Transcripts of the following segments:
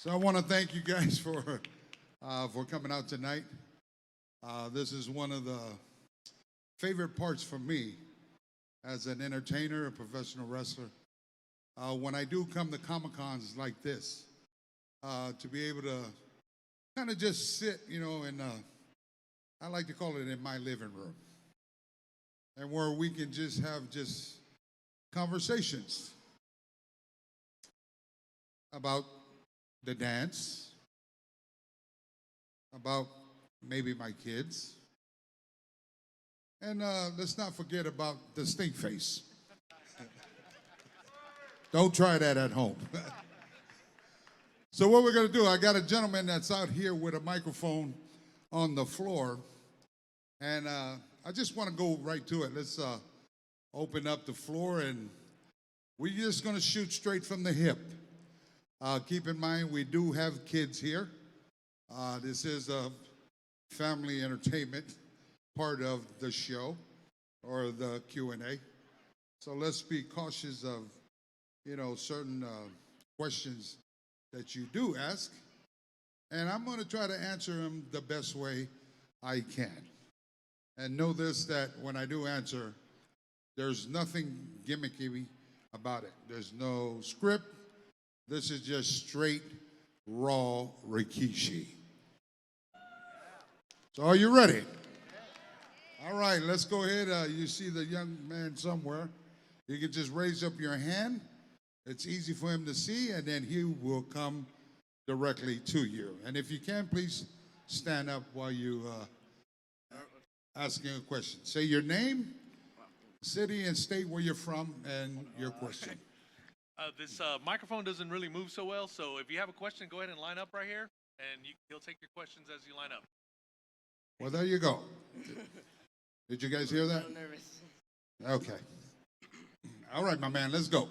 So I want to thank you guys for coming out tonight. This is one of the favorite parts for me as an entertainer, a professional wrestler. When I do come to Comic-Cons like this, to be able to kind of just sit, I like to call it in my living room, and where we can just have just conversations about the dance, about maybe my kids, and let's not forget about the Stinkface. Don't try that at home. So what we're going to do, I got a gentleman that's out here with a microphone on the floor, and I just want to go right to it. Let's open up the floor, and we're just going to shoot straight from the hip. Keep in mind, we do have kids here. This is a family entertainment part of the show or the Q&A. So let's be cautious of, certain questions that you do ask. And I'm going to try to answer them the best way I can. And know this, that when I do answer, there's nothing gimmicky about it. There's no script. This is just straight, raw Rikishi. So are you ready? All right, let's go ahead. You see the young man somewhere. You can just raise up your hand. It's easy for him to see, and then he will come directly to you. And if you can, please stand up while you asking a question. Say your name, city and state where you're from, and your question. This microphone doesn't really move so well, so if you have a question, go ahead and line up right here, and he'll take your questions as you line up. Well, there you go. Did you guys hear that? I'm nervous. Okay. All right, my man, let's go.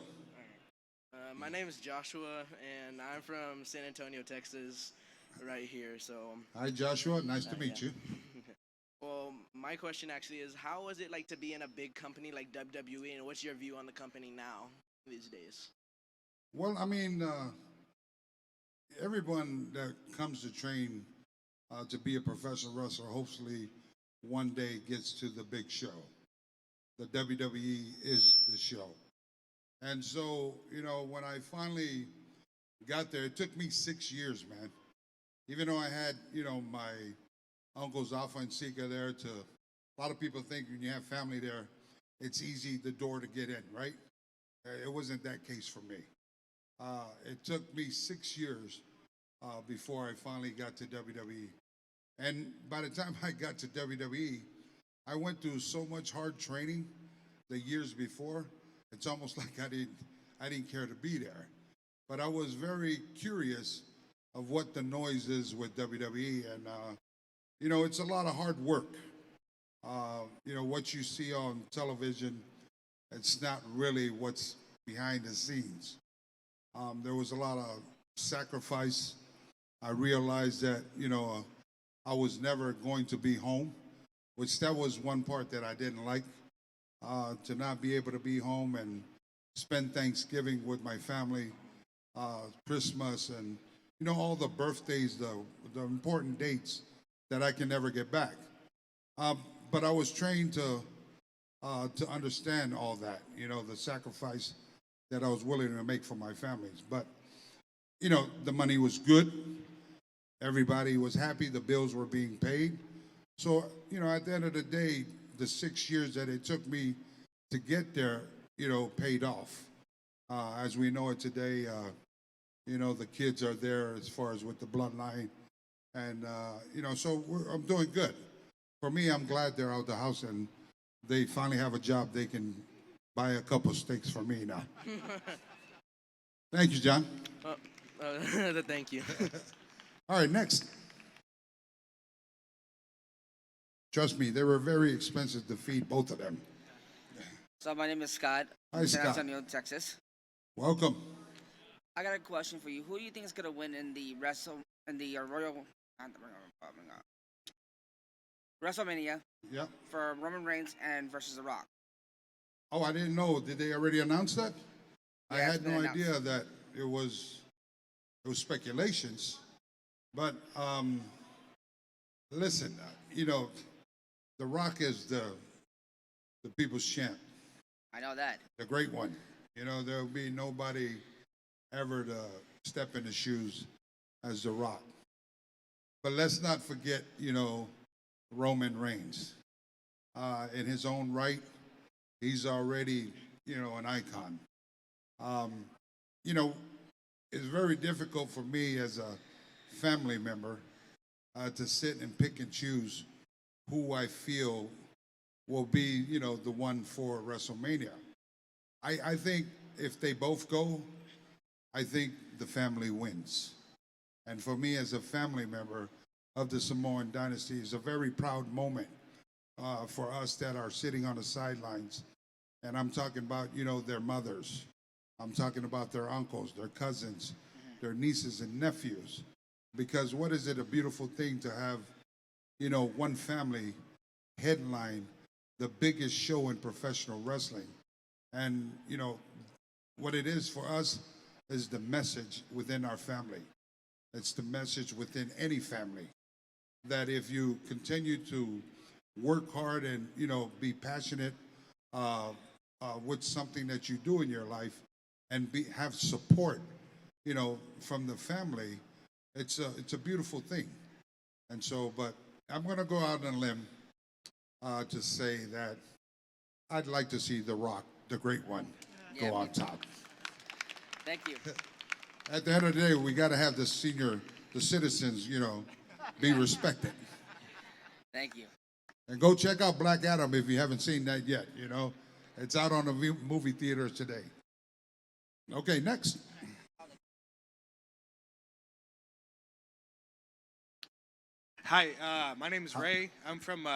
My name is Joshua, and I'm from San Antonio, Texas, right here. So. Hi, Joshua. Nice to meet you. Well, my question actually is, how is it like to be in a big company like WWE, and what's your view on the company now these days? Well, I mean, everyone that comes to train to be a professional wrestler hopefully one day gets to the big show. The WWE is the show. And so, when I finally got there, it took me 6 years, man. Even though I had, my uncles Alpha and Sika there a lot of people think when you have family there, it's easy, the door to get in, right? It wasn't that case for me. It took me 6 years before I finally got to WWE. And by the time I got to WWE, I went through so much hard training the years before. It's almost like I didn't care to be there. But I was very curious of what the noise is with WWE. And, it's a lot of hard work. What you see on television, it's not really what's behind the scenes. There was a lot of sacrifice. I realized that, I was never going to be home, which that was one part that I didn't like. To not be able to be home and spend Thanksgiving with my family, Christmas, and all the birthdays, the important dates that I can never get back. But I was trained to understand all that, the sacrifice that I was willing to make for my families. But the money was good. Everybody was happy. The bills were being paid. So at the end of the day, the 6 years that it took me to get there, paid off. As we know it today, the kids are there as far as with the bloodline. And, so I'm doing good. For me, I'm glad they're out of the house and they finally have a job. They can buy a couple steaks for me now. Thank you, John. Thank you. All right, next. Trust me, they were very expensive to feed, both of them. So my name is Scott. Hi, San Scott. Antonio, Texas. Welcome. I got a question for you. Who do you think is gonna win in the WrestleMania Yeah. for Roman Reigns and versus The Rock? Oh, I didn't know. Did they already announce that? I Yeah, it's had been no announced. idea that it was It was speculations, but listen, The Rock is the people's champ, I know that. the great one. There'll be nobody ever to step in the shoes as The Rock. But let's not forget, Roman Reigns. In his own right, he's already, an icon. Um, you know, it's very difficult for me as a family member to sit and pick and choose who I feel will be, the one for WrestleMania. I think if they both go, I think the family wins. And for me as a family member of the Samoan dynasty, it's a very proud moment for us that are sitting on the sidelines. And I'm talking about, their mothers. I'm talking about their uncles, their cousins, their nieces and nephews. Because what is it a beautiful thing to have, one family headline the biggest show in professional wrestling. And, what it is for us is the message within our family. It's the message within any family that if you continue to work hard and, be passionate with something that you do in your life and have support, from the family, it's a beautiful thing. And so, but I'm going to go out on a limb to say that I'd like to see The Rock, the great one, go on top. Thank you. At the end of the day, we got to have the citizens, be respected. Thank you. And go check out Black Adam if you haven't seen that yet, It's out on the movie theaters today. Okay, next. Hi, my name is Ray. I'm from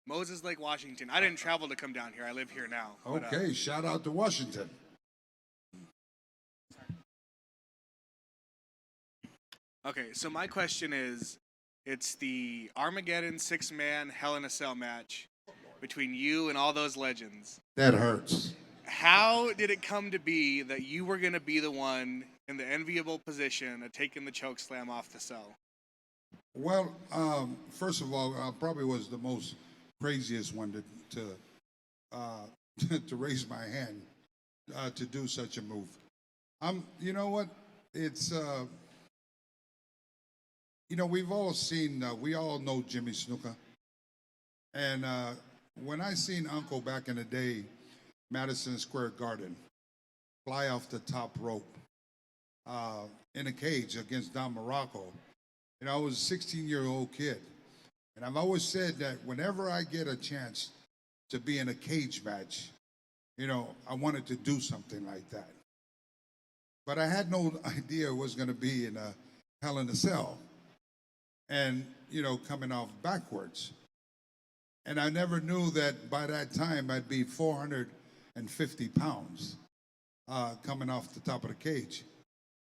Moses Lake, Washington. I didn't travel to come down here. I live here now. Okay, shout out to Washington. Okay, so my question is, it's the Armageddon 6-man Hell in a Cell match between you and all those legends. That hurts. How did it come to be that you were going to be the one in the enviable position of taking the choke slam off the cell? Well, first of all, I probably was the most craziest one to raise my hand to do such a move. You know what? It's we've all seen, we all know Jimmy Snuka, and when I seen Uncle back in the day, Madison Square Garden, fly off the top rope in a cage against Don Morocco. I was a 16-year-old kid. And I've always said that whenever I get a chance to be in a cage match, I wanted to do something like that. But I had no idea it was going to be in a Hell in a Cell and, coming off backwards. And I never knew that by that time I'd be 450 pounds coming off the top of the cage.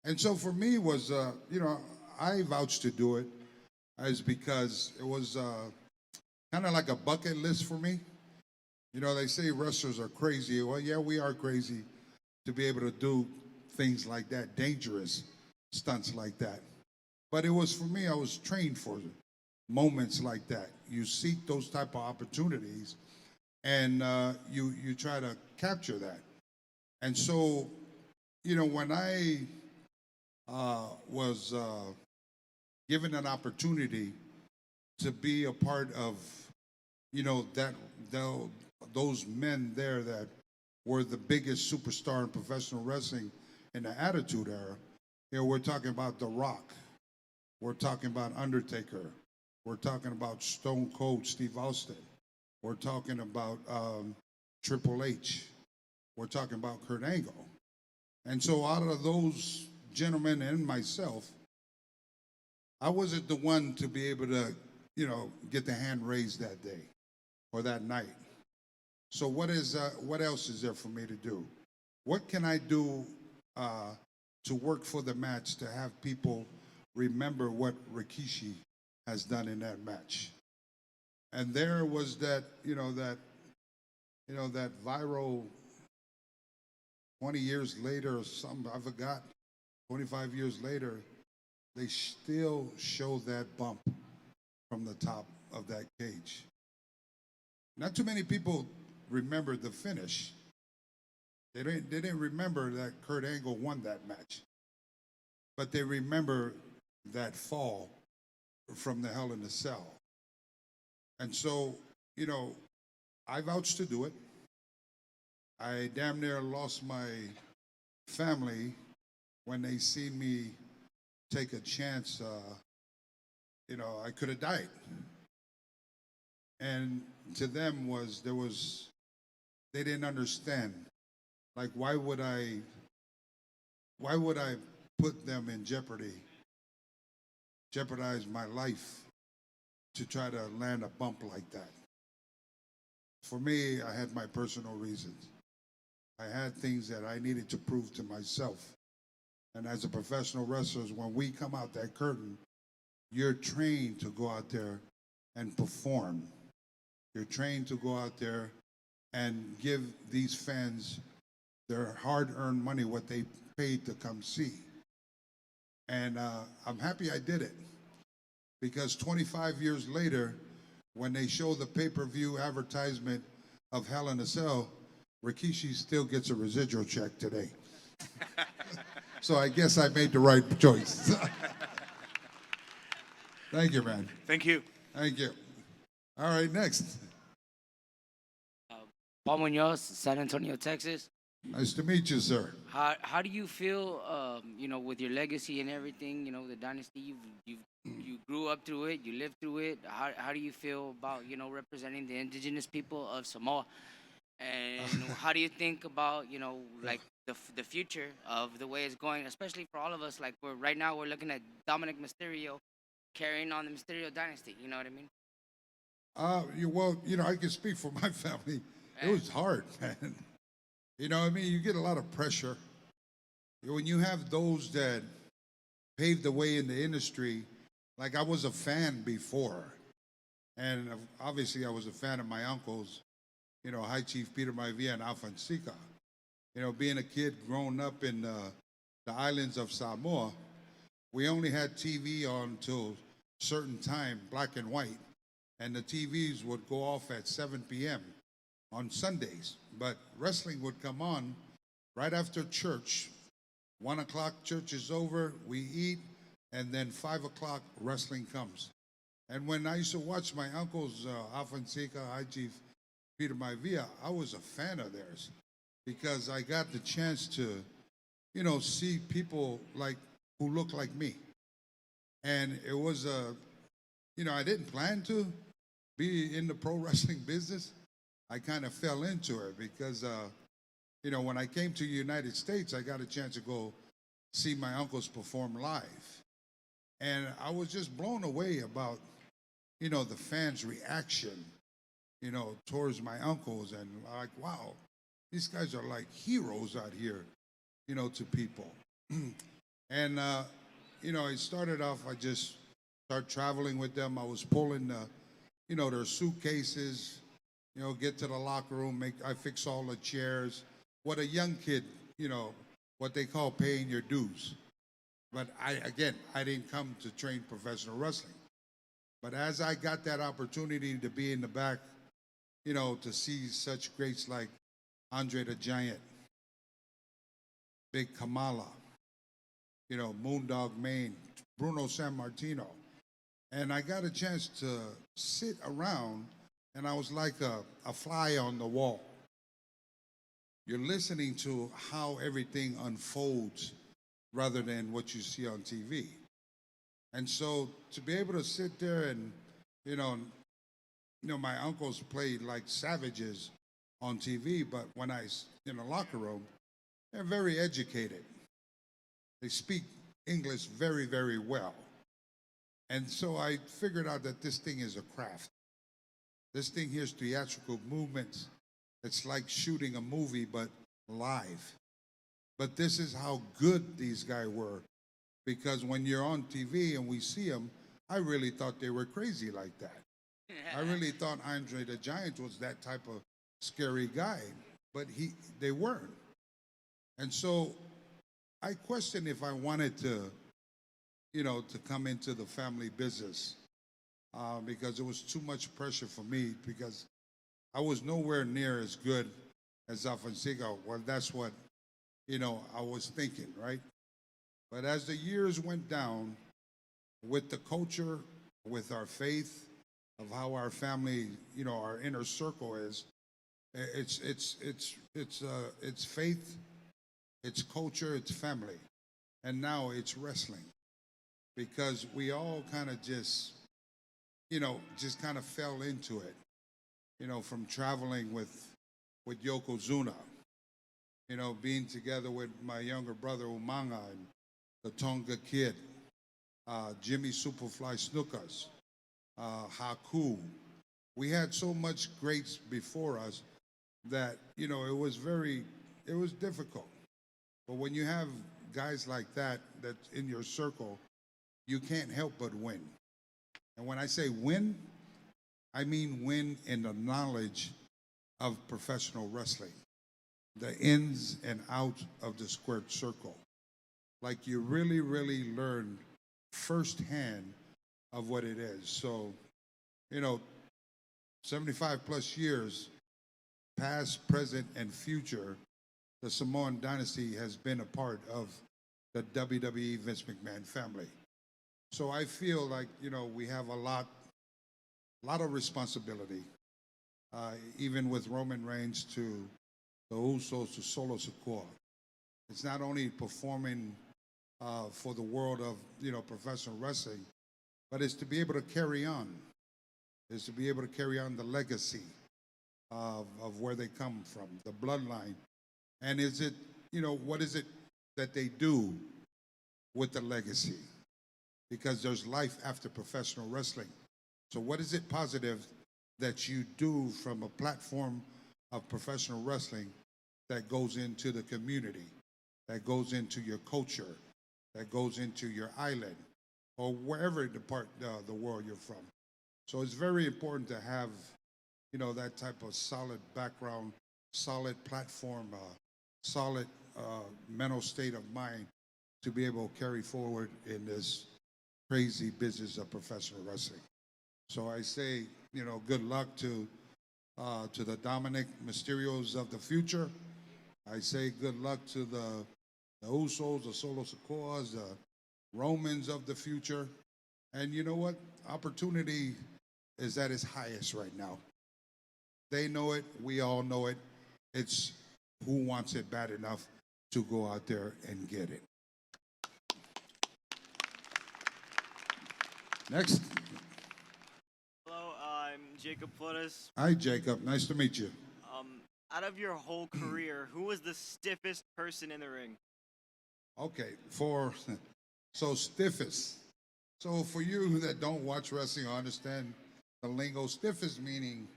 And so for me was, I vouched to do it is because it was kind of like a bucket list for me. They say wrestlers are crazy. Well, yeah, we are crazy to be able to do things like that, dangerous stunts like that. But it was for me, I was trained for moments like that. You seek those type of opportunities and you try to capture that. And so, when I was given an opportunity to be a part of, those men there that were the biggest superstar in professional wrestling in the Attitude Era. We're talking about The Rock. We're talking about Undertaker. We're talking about Stone Cold Steve Austin. We're talking about Triple H. We're talking about Kurt Angle. And so out of those gentlemen and myself, I wasn't the one to be able to, get the hand raised that day or that night. So what else is there for me to do? What can I do to work for the match to have people remember what Rikishi has done in that match? And there was that viral 20 years later or something, I forgot, 25 years later, they still show that bump from the top of that cage. Not too many people remember the finish. They didn't remember that Kurt Angle won that match, but they remember that fall from the Hell in a Cell. And so, you know, I vouched to do it. I damn near lost my family when they seen me take a chance. You know, I could have died. And to them they didn't understand. Like, why would I put them in jeopardy, jeopardize my life to try to land a bump like that? For me, I had my personal reasons. I had things that I needed to prove to myself. And as a professional wrestler, when we come out that curtain, you're trained to go out there and perform. You're trained to go out there and give these fans their hard-earned money, what they paid to come see. And I'm happy I did it, because 25 years later, when they show the pay-per-view advertisement of Hell in a Cell, Rikishi still gets a residual check today. So I guess I made the right choice. Thank you, man. Thank you. Thank you. All right, next. Paul Munoz, San Antonio, Texas. Nice to meet you, sir. How do you feel, you know, with your legacy and everything, you know, the dynasty, you grew up through it, you lived through it. How do you feel about, you know, representing the indigenous people of Samoa? And how do you think about, you know, like the future of the way it's going, especially for all of us? Like, right now we're looking at Dominic Mysterio carrying on the Mysterio dynasty. You know what I mean? Well, you know, I can speak for my family. It was hard, man. You know what I mean? You get a lot of pressure. When you have those that paved the way in the industry, like I was a fan before. And obviously I was a fan of my uncles, you know, High Chief Peter Maivia and Alfonseca. You know, being a kid growing up in the islands of Samoa, we only had TV on till certain time, black and white. And the TVs would go off at 7 p.m. on Sundays. But wrestling would come on right after church. 1 o'clock, church is over, we eat, and then 5 o'clock, wrestling comes. And when I used to watch my uncles, Alfonseca, High Chief Peter Maivia, I was a fan of theirs, because I got the chance to, you know, see people like who look like me. And it was you know, I didn't plan to be in the pro wrestling business. I kind of fell into it because, you know, when I came to the United States, I got a chance to go see my uncles perform live. And I was just blown away about, you know, the fans' reaction, you know, towards my uncles. And like, wow, these guys are like heroes out here, you know, to people. And, you know, I started off, I just started traveling with them. I was pulling, you know, their suitcases, you know, get to the locker room, I fix all the chairs. What a young kid, you know, what they call paying your dues. But I didn't come to train professional wrestling. But as I got that opportunity to be in the back, you know, to see such greats like Andre the Giant, Big Kamala, you know, Moondog Maine, Bruno Sammartino. And I got a chance to sit around, and I was like a fly on the wall. You're listening to how everything unfolds rather than what you see on TV. And so to be able to sit there and, you know, my uncles played like savages on TV, but when I in the locker room, they're very educated. They speak English very, very well. And so I figured out that this thing is a craft. This thing here is theatrical movements. It's like shooting a movie, but live. But this is how good these guys were. Because when you're on TV and we see them, I really thought they were crazy like that. I really thought Andre the Giant was that type of scary guy, but they weren't. And so I questioned if I wanted to, to come into the family business because it was too much pressure for me because I was nowhere near as good as Alfonsico. Well, that's what, I was thinking, right? But as the years went down, with the culture, with our faith of how our family, our inner circle is, it's faith, it's culture, it's family, and now it's wrestling because we all kind of just kind of fell into it, from traveling with Yokozuna, being together with my younger brother Umanga and the Tonga Kid, Jimmy Superfly Snukas, Haku. We had so much greats before us that, it was difficult. But when you have guys like that that's in your circle, you can't help but win. And when I say win, I mean win in the knowledge of professional wrestling, the ins and outs of the squared circle. Like you really, really learn firsthand of what it is. So, 75 plus years, past, present, and future, the Samoan dynasty has been a part of the WWE Vince McMahon family. So I feel like, we have a lot of responsibility, even with Roman Reigns to the Usos to Solo Sikoa. It's not only performing for the world of, professional wrestling, but it's to be able to carry on. It's to be able to carry on the legacy of where they come from, the bloodline. And is it, what is it that they do with the legacy? Because there's life after professional wrestling. So what is it positive that you do from a platform of professional wrestling that goes into the community, that goes into your culture, that goes into your island, or wherever the world you're from? So it's very important to have, that type of solid background, solid platform, solid mental state of mind to be able to carry forward in this crazy business of professional wrestling. So I say, good luck to the Dominic Mysterios of the future. I say good luck to the Usos, the Solo Sikoas, the Romans of the future. And you know what? Opportunity is at its highest right now. They know it. We all know it. It's who wants it bad enough to go out there and get it. Next. Hello, I'm Jacob Flores. Hi, Jacob. Nice to meet you. Out of your whole career, who was the stiffest person in the ring? Okay, so stiffest. So for you that don't watch wrestling or understand the lingo, stiffest meaning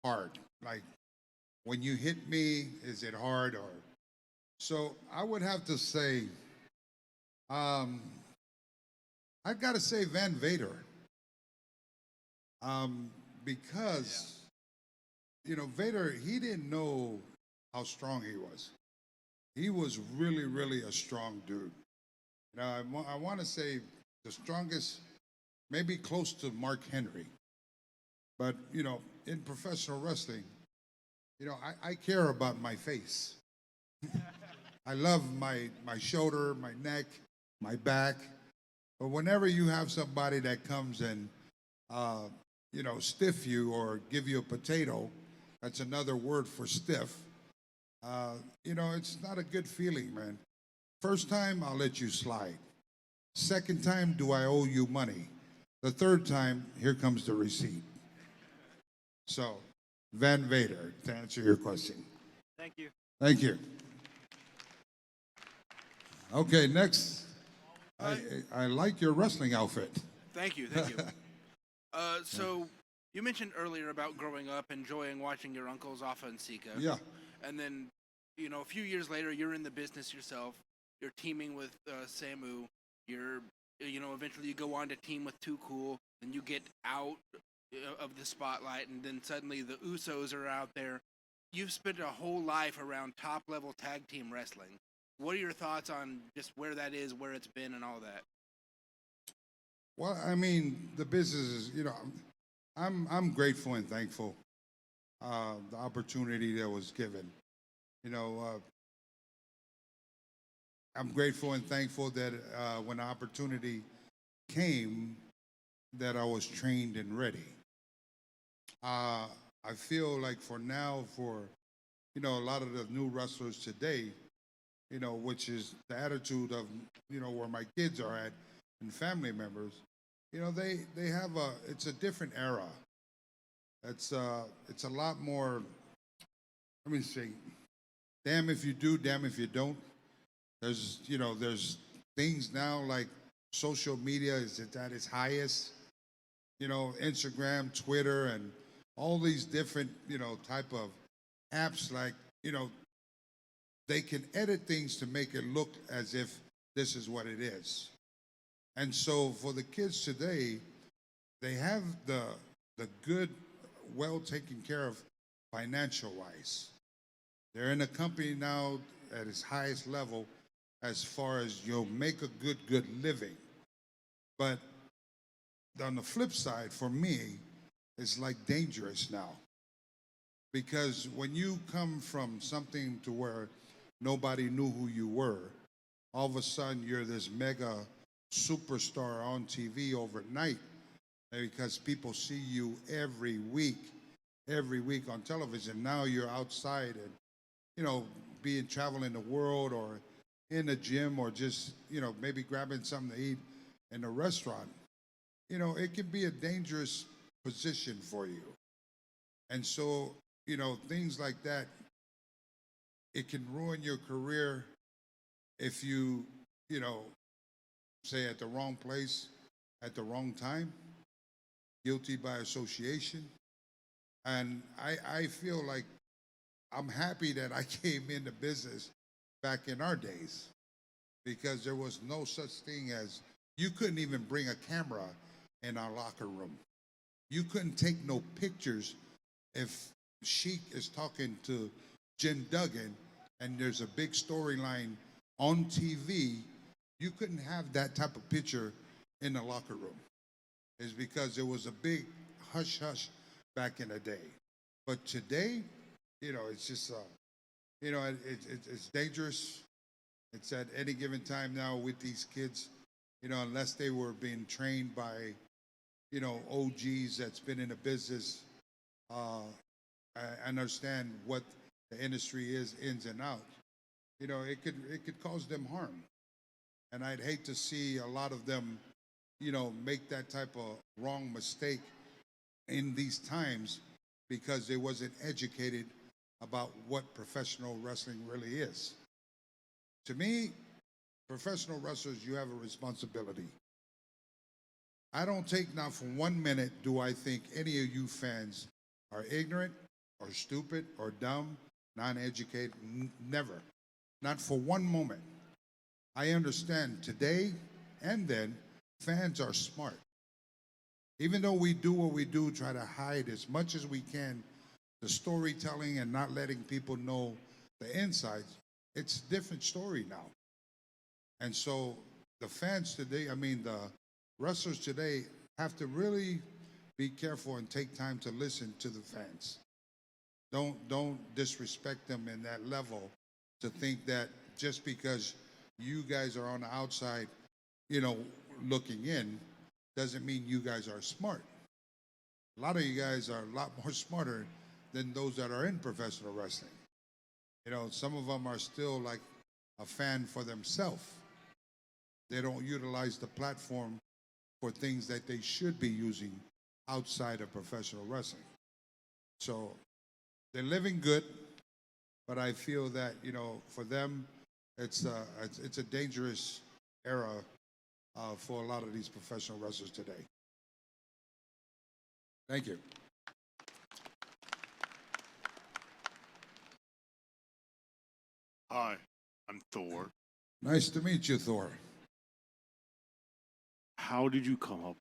hard. Like when you hit me, is it hard or? So I would have to say, I've got to say Van Vader. Because, Vader, he didn't know how strong he was. He was really, really a strong dude. Now, I want to say the strongest, maybe close to Mark Henry. But, in professional wrestling, I care about my face. I love my shoulder, my neck, my back. But whenever you have somebody that comes and, stiff you or give you a potato, that's another word for stiff. It's not a good feeling, man. First time, I'll let you slide. Second time, do I owe you money? The third time, here comes the receipt. So, Van Vader, to answer your question. Thank you. Thank you. Okay, next. I like your wrestling outfit. Thank you. So you mentioned earlier about growing up, enjoying watching your uncles off on Sika. Yeah. And then, a few years later, you're in the business yourself. You're teaming with Samu. Eventually you go on to team with Too Cool, and you get out of the spotlight, and then suddenly the Usos are out there. You've spent a whole life around top-level tag team wrestling. What are your thoughts on just where that is, where it's been, and all that? Well, I mean, the business is, I'm grateful and thankful the opportunity that was given. You know, I'm grateful and thankful that when the opportunity came, that I was trained and ready. I feel like for now, a lot of the new wrestlers today, which is the attitude of, where my kids are at and family members, they have it's a different era. It's a lot more, let me say, damn if you do, damn if you don't. There's things now like social media is at its highest, Instagram, Twitter, and all these different, type of apps like, they can edit things to make it look as if this is what it is. And so for the kids today, they have the good, well taken care of financial wise. They're in a company now at its highest level as far as you'll make a good living. But on the flip side, for me, it's like dangerous now. Because when you come from something to where nobody knew who you were, all of a sudden you're this mega superstar on TV overnight because people see you every week on television. Now you're outside and, being traveling the world or in a gym or just, maybe grabbing something to eat in a restaurant. It can be a dangerous position for you. And so, things like that, it can ruin your career if you, say at the wrong place at the wrong time, guilty by association. And I feel like I'm happy that I came into business back in our days because there was no such thing as, you couldn't even bring a camera in our locker room. You couldn't take no pictures if Sheik is talking to Jim Duggan and there's a big storyline on TV. You couldn't have that type of picture in the locker room. It's because there was a big hush-hush back in the day. But today, it's just, it's dangerous. It's at any given time now with these kids, unless they were being trained by, OGs that's been in the business, I understand what the industry is ins and outs. It could cause them harm. And I'd hate to see a lot of them, make that type of wrong mistake in these times because they wasn't educated about what professional wrestling really is. To me, professional wrestlers, you have a responsibility. I don't take not for 1 minute do I think any of you fans are ignorant or stupid or dumb, non-educated, never. Not for one moment. I understand today and then fans are smart. Even though we do what we do, try to hide as much as we can the storytelling and not letting people know the insides, it's a different story now. And so the fans today, the wrestlers today have to really be careful and take time to listen to the fans. Don't disrespect them in that level to think that just because you guys are on the outside, looking in, doesn't mean you guys are smart. A lot of you guys are a lot more smarter than those that are in professional wrestling. Some of them are still like a fan for themselves. They don't utilize the platform for things that they should be using outside of professional wrestling. So they're living good, but I feel that, for them, it's a dangerous era for a lot of these professional wrestlers today. Thank you. Hi, I'm Thor. Nice to meet you, Thor. How did you come up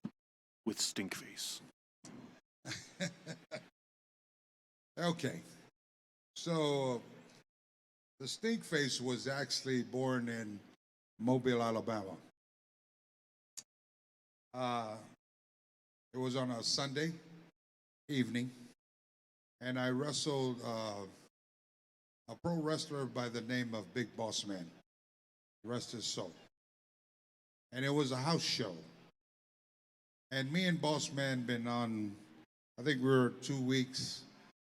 with Stinkface? Okay. So the Stinkface was actually born in Mobile, Alabama. Uh, it was on a Sunday evening, and I wrestled a pro wrestler by the name of Big Boss Man. Rest his soul. And it was a house show. And me and Boss Man been on, I think we were 2 weeks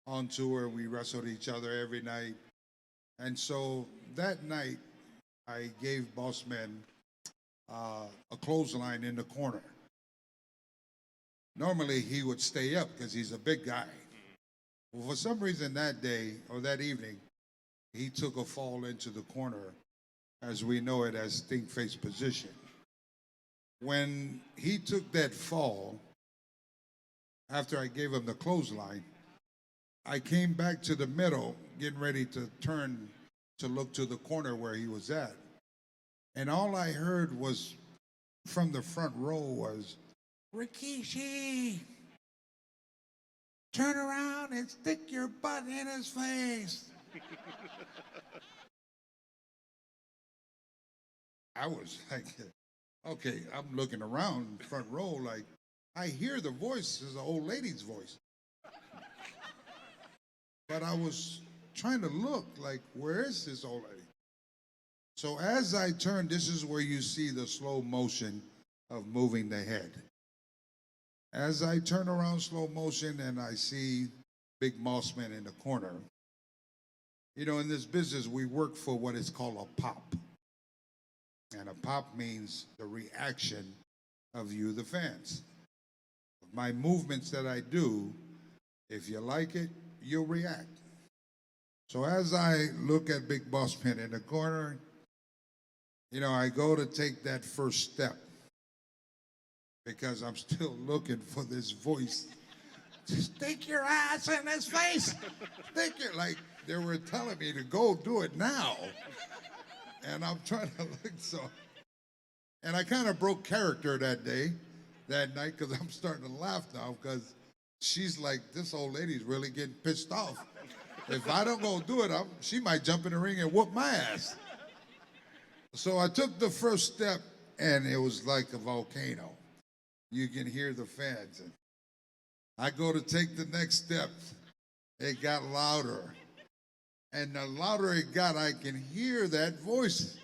on tour. We wrestled each other every night. And so that night, I gave Boss Man a clothesline in the corner. Normally, he would stay up because he's a big guy. Well, for some reason that day or that evening, he took a fall into the corner, as we know it as Stinkface position. When he took that fall, after I gave him the clothesline, I came back to the middle, getting ready to turn to look to the corner where he was at. And all I heard was from the front row was, Rikishi, turn around and stick your butt in his face. I was like, okay, I'm looking around front row like, I hear the voice is an old lady's voice. But I was trying to look like, where is this old lady? So as I turned, this is where you see the slow motion of moving the head. As I turn around slow motion and I see Big Mossman in the corner, you know, in this business, we work for what is called a pop. And a pop means the reaction of you, the fans. My movements that I do, if you like it, you'll react. So as I look at Big Boss Man in the corner, you know, I go to take that first step because I'm still looking for this voice. Stick your ass in his face. Stick your, like they were telling me to go do it now. And I'm trying to look so. And I kind of broke character that day, that night, because I'm starting to laugh now because she's like, this old lady's really getting pissed off. If I don't go do it, she might jump in the ring and whoop my ass. So I took the first step, and it was like a volcano. You can hear the fans. And I go to take the next step. It got louder. And the louder it got, I can hear that voice.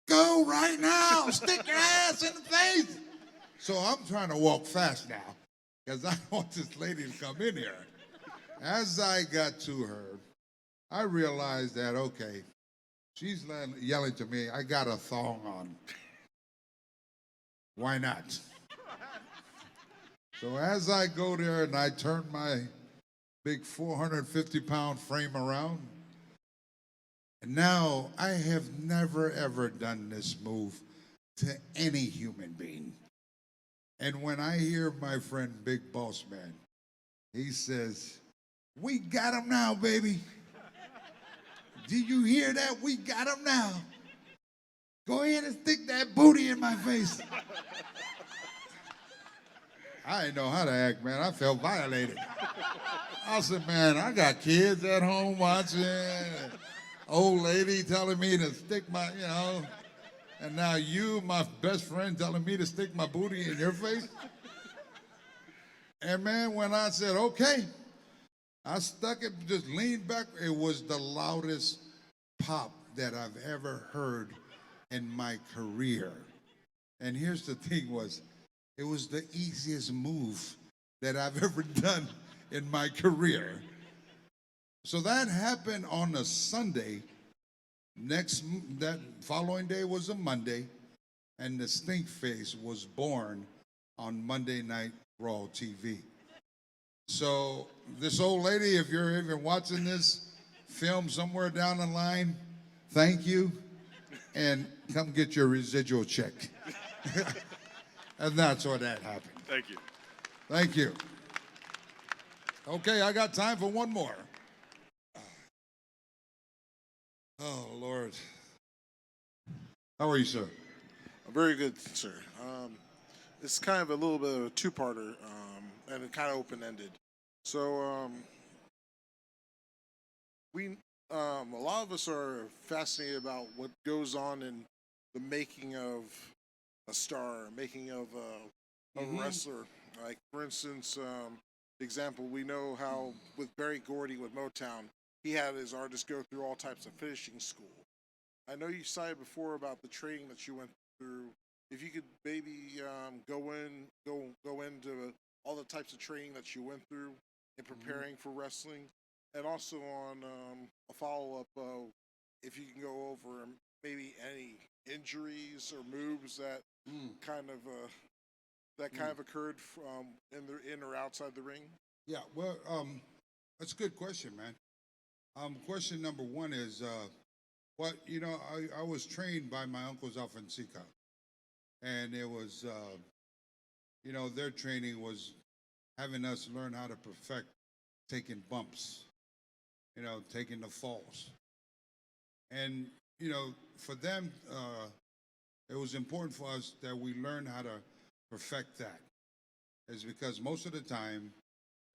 Go right now, stick your ass in the face. So I'm trying to walk fast now because I don't want this lady to come in here. As I got to her, I realized that, okay, she's yelling to me, I got a thong on. Why not? So as I go there and I turn my big 450-pound frame around, and now I have never, ever done this move to any human being. And when I hear my friend Big Boss Man, he says, we got him now, baby. Did you hear that? We got him now. Go ahead and stick that booty in my face. I didn't know how to act, man. I felt violated. I said, man, I got kids at home watching. Old lady telling me to stick my, you know, and now you, my best friend, telling me to stick my booty in your face. And man, when I said, okay, I stuck it, just leaned back. It was the loudest pop that I've ever heard in my career. And here's the thing was, it was the easiest move that I've ever done in my career. So that happened on a Sunday. That following day was a Monday, and the Stinkface was born on Monday Night Raw TV. So this old lady, if you're even watching this film somewhere down the line, thank you, and come get your residual check. And that's what that happened. Thank you. Thank you. Okay, I got time for one more. Oh, Lord. How are you, sir? Very good, sir. It's kind of a little bit of a two-parter, and it kind of open-ended. So a lot of us are fascinated about what goes on in the making of a star, making of of a wrestler. Like for instance, example, we know how with Barry Gordy with Motown, he had his artists go through all types of finishing school. I know you cited before about the training that you went through. If you could maybe go into all the types of training that you went through in preparing for wrestling, and also on a follow up, if you can go over maybe any injuries or moves that kind of occurred from in or outside the ring. Yeah, well, that's a good question, man. Question number one is, what I was trained by my uncles Alfonsica, and it was, their training was having us learn how to perfect taking bumps, taking the falls, and for them, it was important for us that we learn how to perfect that. Is because most of the time,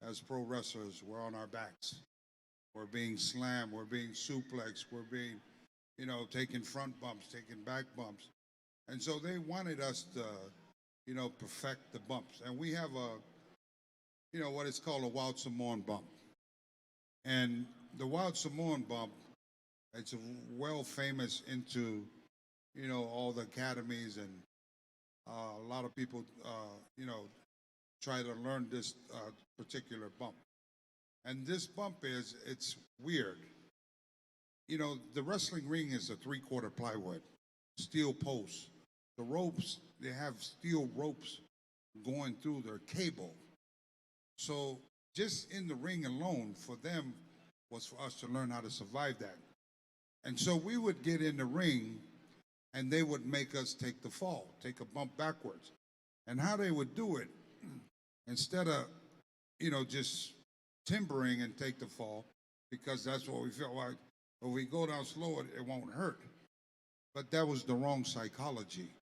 as pro wrestlers, we're on our backs. We're being slammed, we're being suplexed, we're being, taking front bumps, taking back bumps. And so they wanted us to, perfect the bumps. And we have what is called a wild Samoan bump. And the wild Samoan bump, it's well famous into, all the academies, and a lot of people, try to learn this particular bump. And this bump it's weird. The wrestling ring is a 3/4 plywood, steel posts. The ropes, they have steel ropes going through their cable. So just in the ring alone, for them, was for us to learn how to survive that. And so we would get in the ring, and they would make us take the fall, take a bump backwards. And how they would do it, instead of, just timbering and take the fall, because that's what we feel like. If we go down slow, it won't hurt. But that was the wrong psychology.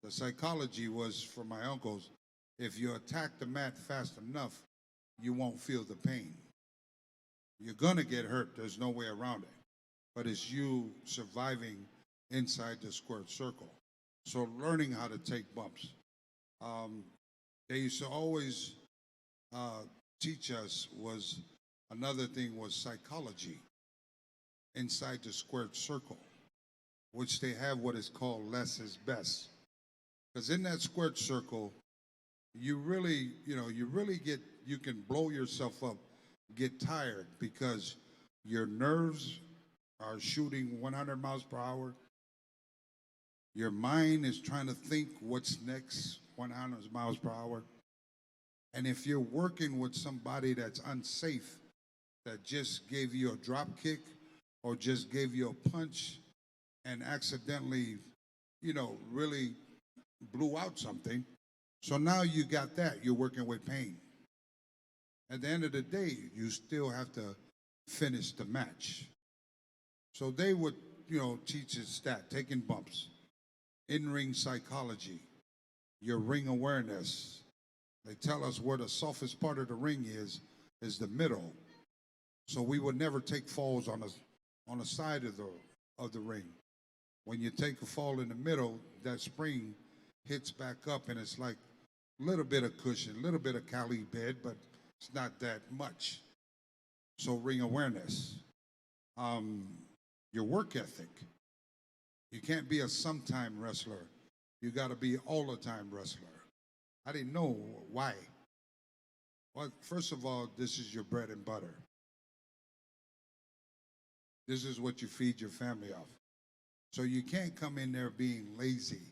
The psychology was, for my uncles, if you attack the mat fast enough, you won't feel the pain. You're gonna get hurt, there's no way around it. But it's you surviving inside the squared circle. So learning how to take bumps. They used to always teach us was another thing was psychology inside the squared circle, which they have what is called less is best. Because in that squared circle, you really you can blow yourself up, get tired because your nerves are shooting 100 miles per hour. Your mind is trying to think what's next, 100 miles per hour. And if you're working with somebody that's unsafe, that just gave you a drop kick or just gave you a punch and accidentally, really blew out something. So now you got that, you're working with pain. At the end of the day, you still have to finish the match. So they would, teach us that, taking bumps, in-ring psychology, your ring awareness. They tell us where the softest part of the ring is the middle. So we would never take falls on the side of the ring. When you take a fall in the middle, that spring hits back up, and it's like a little bit of cushion, a little bit of Cali bed, but it's not that much. So ring awareness. Your work ethic. You can't be a sometime wrestler. You got to be all the time wrestler. I didn't know why. Well, first of all, this is your bread and butter. This is what you feed your family off. So you can't come in there being lazy,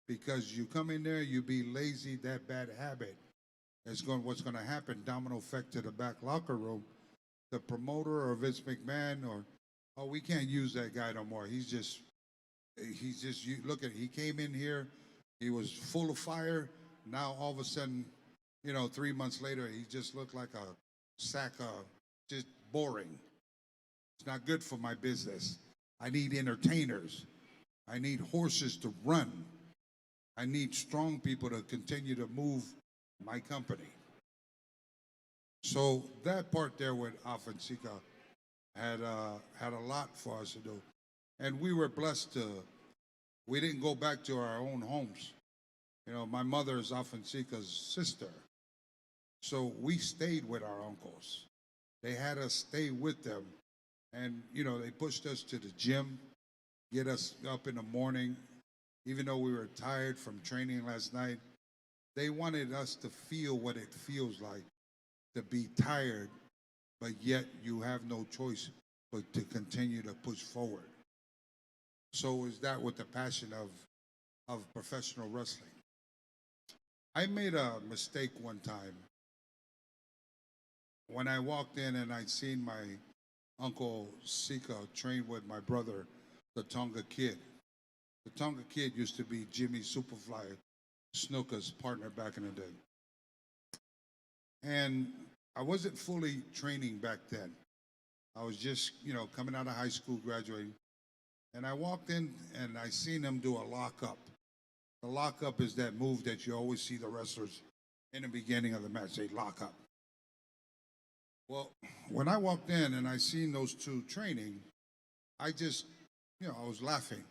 because you come in there, you be lazy, that bad habit. What's going to happen, domino effect to the back locker room. The promoter or Vince McMahon we can't use that guy no more. Look at it. He came in here, he was full of fire. Now all of a sudden, 3 months later, he just looked like a sack of just boring. It's not good for my business. I need entertainers. I need horses to run. I need strong people to continue to move my company. So that part there with Alfonsica had a lot for us to do. And we were blessed we didn't go back to our own homes. You know, my mother is Alfonsica's sister. So we stayed with our uncles. They had us stay with them. And, you know, they pushed us to the gym, get us up in the morning. Even though we were tired from training last night, they wanted us to feel what it feels like to be tired, but yet you have no choice but to continue to push forward. So is that with the passion of professional wrestling? I made a mistake one time when I walked in and I seen my uncle Sika train with my brother, the Tonga Kid. The Tonga Kid used to be Jimmy Superfly Snuka's partner back in the day. And I wasn't fully training back then. I was just, you know, coming out of high school, graduating. And I walked in and I seen him do a lockup. The lockup is that move that you always see the wrestlers in the beginning of the match, they lock up. Well, when I walked in and I seen those two training, I just, you know, I was laughing.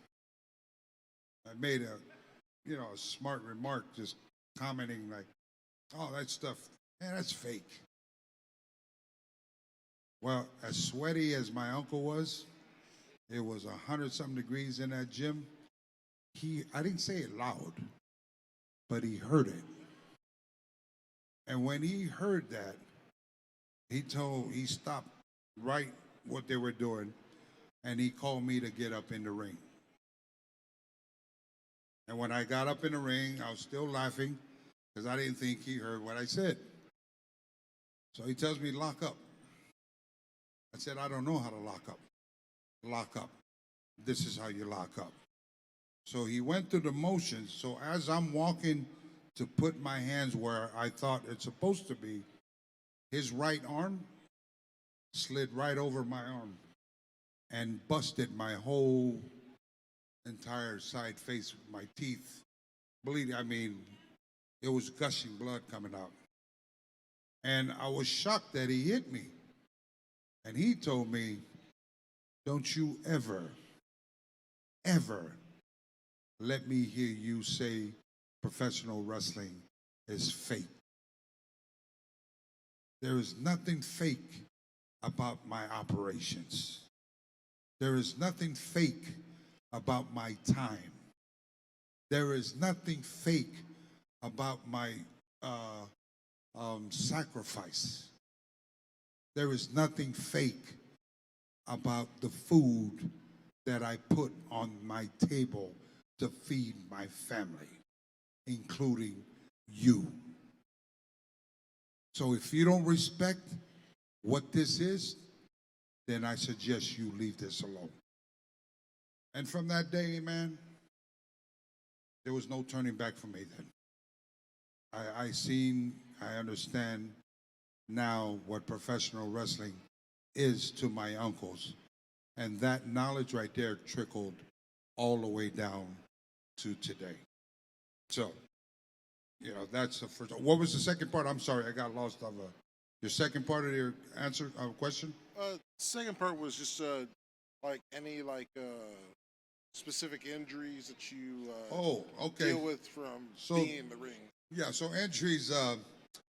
I made a smart remark just commenting like, oh, that stuff, man, that's fake. Well, as sweaty as my uncle was, it was 100-something degrees in that gym. I didn't say it loud, but he heard it. And when he heard that, he stopped right what they were doing, and he called me to get up in the ring. And when I got up in the ring, I was still laughing because I didn't think he heard what I said. So he tells me, lock up. I said, I don't know how to lock up. Lock up. This is how you lock up. So he went through the motions. So as I'm walking to put my hands where I thought it's supposed to be, his right arm slid right over my arm and busted my whole entire side face with my teeth bleeding. I mean, it was gushing blood coming out. And I was shocked that he hit me. And he told me, don't you ever, ever let me hear you say professional wrestling is fake. There is nothing fake about my operations. There is nothing fake about my time. There is nothing fake about my sacrifice. There is nothing fake about the food that I put on my table to feed my family, including you. So if you don't respect what this is, then I suggest you leave this alone. And from that day, man, there was no turning back for me then. I understand now what professional wrestling is to my uncles. And that knowledge right there trickled all the way down to today. So, you know, that's the first. What was the second part? I'm sorry, I got lost of your second part of your answer, question? Second part was just like any specific injuries that you deal with from being in the ring. Yeah, so injuries,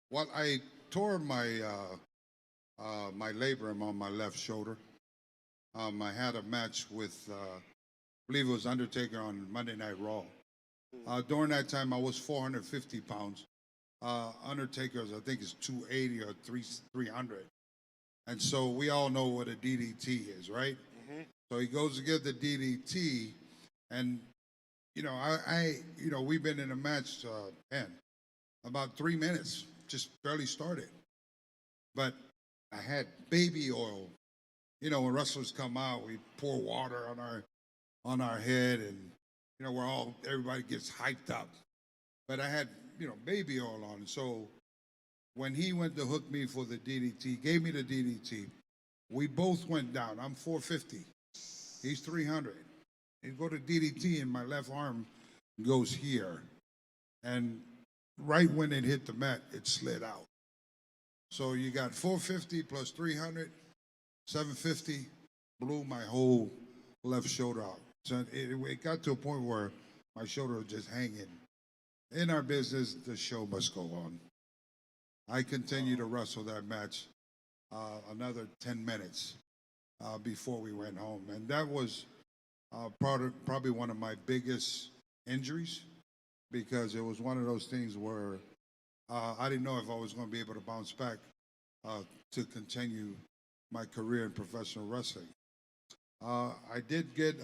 well, I tore my my labrum on my left shoulder. I had a match with, I believe it was Undertaker on Monday Night Raw. During that time, I was 450 pounds. Undertaker's, I think, is 280 or 300. And so we all know what a DDT is, right? Mm-hmm. So he goes to get the DDT, and you know, we've been in a match, about 3 minutes, just barely started. But I had baby oil. You know, when wrestlers come out, we pour water on our head, and you know, everybody gets hyped up. But I had, you know, baby oil on. So when he went to hook me for the DDT, gave me the DDT, we both went down. I'm 450. He's 300. He go to DDT, and my left arm goes here. And right when it hit the mat, it slid out. So you got 450 plus 300, 750, blew my whole left shoulder out. So it got to a point where my shoulder was just hanging. in our business, the show must go on. I continued to wrestle that match another 10 minutes before we went home. And that was probably one of my biggest injuries because it was one of those things where I didn't know if I was going to be able to bounce back to continue my career in professional wrestling. I did get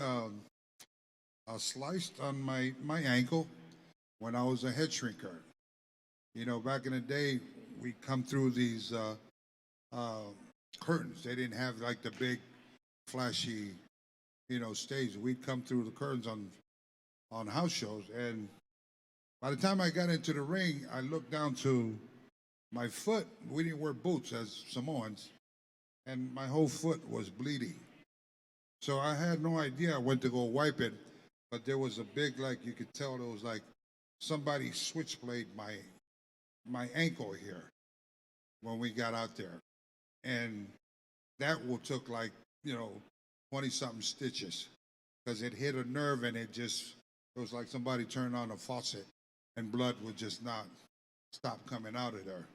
sliced on my ankle when I was a head shrinker. You know, back in the day, we come through these curtains. They didn't have like the big, flashy, stage. We'd come through the curtains on house shows, and by the time I got into the ring, I looked down to my foot. We didn't wear boots as Samoans, and my whole foot was bleeding. So I had no idea. I went to go wipe it, but there was a big, like you could tell, there was like somebody switchblade my ankle here when we got out there, and that took like 20-something stitches because it hit a nerve and it was like somebody turned on a faucet and blood would just not stop coming out of there.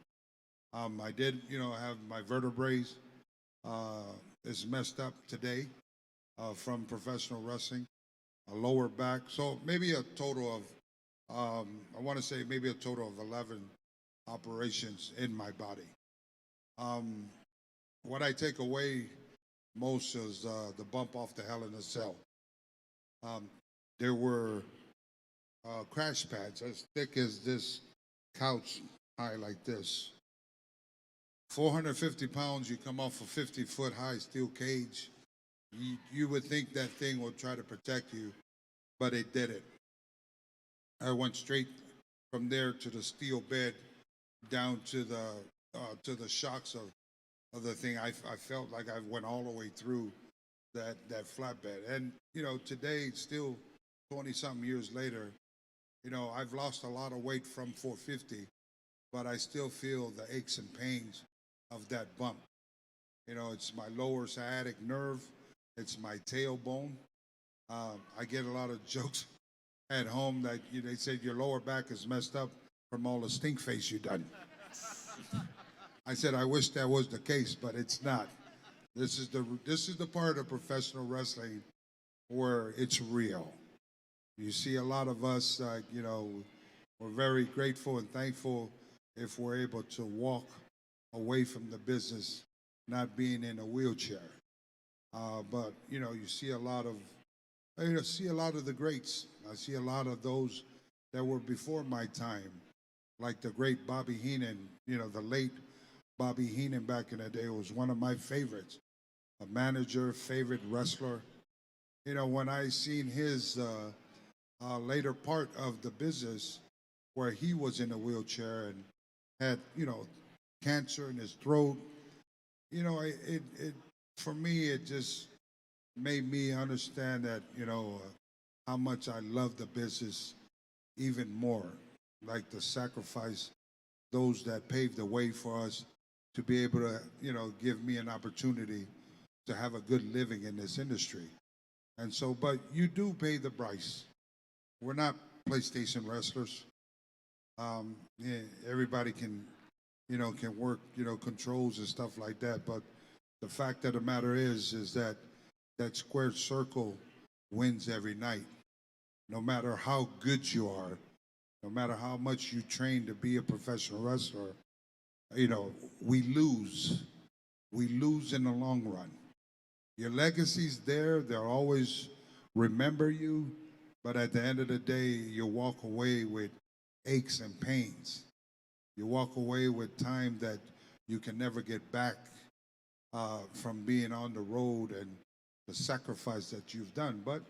I did, have my vertebrae is messed up today from professional wrestling, a lower back. So maybe a total of, I want to say maybe a total of 11 operations in my body. What I take away most is the bump off the Hell in a Cell. There were crash pads as thick as this couch high like this. 450 pounds, you come off a 50-foot high steel cage. You would think that thing would try to protect you, but it didn't. I went straight from there to the steel bed down to the shocks of the thing. I felt like I went all the way through that flatbed. And, today, still 20-something years later, I've lost a lot of weight from 450, but I still feel the aches and pains of that bump. It's my lower sciatic nerve. It's my tailbone. I get a lot of jokes at home that they said your lower back is messed up from all the Stinkface you done. I said I wish that was the case, but it's not. This is the part of professional wrestling where it's real. You see a lot of us, we're very grateful and thankful if we're able to walk away from the business, not being in a wheelchair. But you see a lot of the greats. I see a lot of those that were before my time, like the great Bobby Heenan. The late Bobby Heenan back in the day was one of my favorites, a manager, favorite wrestler. When I seen his later part of the business, where he was in a wheelchair and had cancer in his throat, it for me it just made me understand that how much I love the business even more, like the sacrifice those that paved the way for us to be able to give me an opportunity to have a good living in this industry. And so, but you do pay the price. We're not PlayStation wrestlers. Everybody can work controls and stuff like that, but the fact of the matter is that that square circle wins every night. No matter how good you are, no matter how much you train to be a professional wrestler, we lose. We lose in the long run. Your legacy's there. They'll always remember you, but at the end of the day, you walk away with aches and pains. You walk away with time that you can never get back from being on the road and the sacrifice that you've done. But,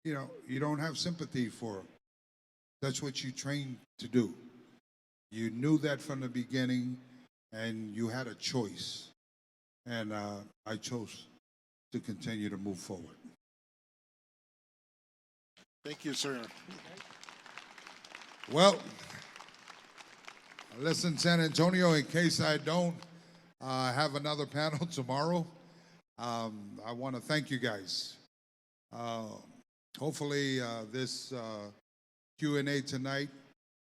you don't have sympathy for them. That's what you trained to do. You knew that from the beginning, and you had a choice. And I chose to continue to move forward. Thank you, sir. Well, listen, San Antonio, in case I don't have another panel tomorrow, I want to thank you guys. Hopefully this Q&A tonight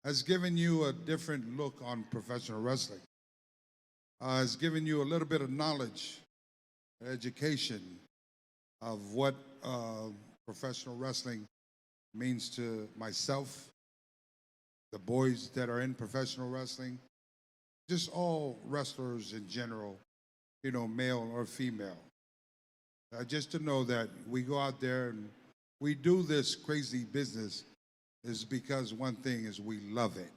has given you a different look on professional wrestling. Has given you a little bit of knowledge, education of what professional wrestling means to myself, the boys that are in professional wrestling, just all wrestlers in general, you know, male or female. Just to know that we go out there and we do this crazy business is because one thing is we love it.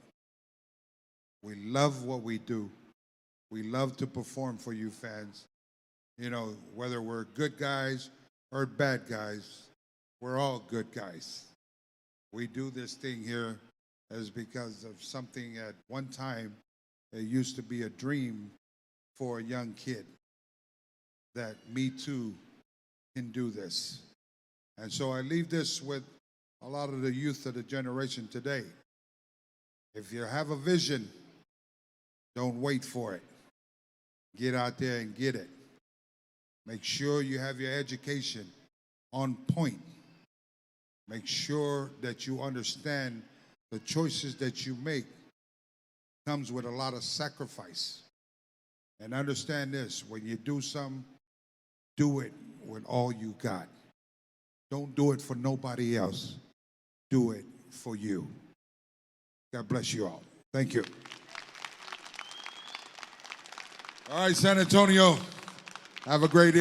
We love what we do. We love to perform for you fans. You know, whether we're good guys or bad guys, we're all good guys. We do this thing here as because of something at one time it used to be a dream for a young kid that me too can do this. And so I leave this with a lot of the youth of the generation today. If you have a vision, don't wait for it. Get out there and get it. Make sure you have your education on point. Make sure that you understand the choices that you make comes with a lot of sacrifice. And understand this, when you do something, do it with all you got. Don't do it for nobody else. Do it for you. God bless you all. Thank you. All right, San Antonio, have a great evening.